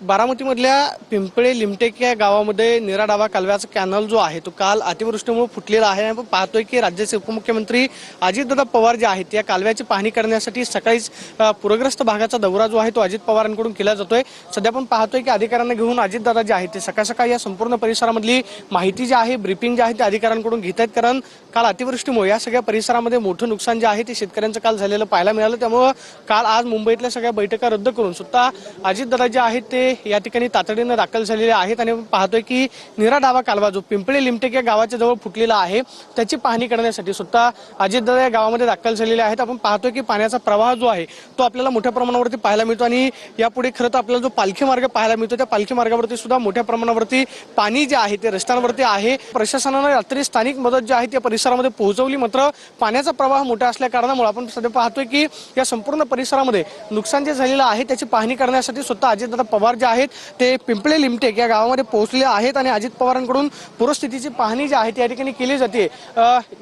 बारामतीमधल्या पिंपळे लिमटेक या गावामध्ये निराडावा कालव्याचा कॅनल जो आहे तो काल अतिवृष्टीमुळे फुटलेला आहे. आपण पाहतोय की राज्याचे उपमुख्यमंत्री अजितदादा पवार जे आहेत या कालव्याची पाहणी करण्यासाठी सकाळीच पूरग्रस्त भागाचा दौरा जो आहे तो अजित पवारांकडून केला जातोय. सध्या आपण पाहतोय की अधिकाऱ्यांना घेऊन अजितदादा जे आहेत ते सकाळ सकाळी या संपूर्ण परिसरामधली माहिती जी आहे ब्रीफिंग जे आहे ते अधिकाऱ्यांकडून घेत आहेत. कारण काल अतिवृष्टीमुळे या सगळ्या परिसरामध्ये मोठं नुकसान जे आहे ते शेतकऱ्यांचं काल झालेलं पाहायला मिळालं. त्यामुळे काल आज मुंबईतल्या सगळ्या बैठका रद्द करून स्वतः अजितदादा जे आहेत ते या ठिकाणी तातडीने दाखल झालेले आहेत. आणि पाहतोय की निराडावा कालवा जो पिंपळे लिमटेक या गावाच्या जवळ फुटलेला आहे त्याची पाहणी करण्यासाठी स्वतः अजितदादा या गावामध्ये दाखल झालेले आहेत. आपण पाहतोय की पाण्याचा प्रवाह जो आहे तो आपल्याला मोठ्या प्रमाणावरती पाहायला मिळतो. आणि यापुढे खरं तर आपल्याला जो पालखी मार्ग पाहायला मिळतो त्या पालखी मार्गावरती सुद्धा मोठ्या प्रमाणावरती पाणी जे आहे ते रस्त्यांवरती आहे. प्रशासनाने रात्री स्थानिक मदत जी आहे त्या परिसरामध्ये पोहोचवली, मात्र पाण्याचा प्रवाह मोठा असल्या कारणामुळे आपण सध्या पाहतोय की या संपूर्ण परिसरामध्ये नुकसान जे झालेलं आहे त्याची पाहणी करण्यासाठी स्वतः अजितदादा पवार जे आहेत ते पिंपळे लिमटेक या गावामध्ये पोहोचले आहेत. आणि अजित पवारांकडून पूरस्थितीची पाहणी जी आहे ती या ठिकाणी केली जाते.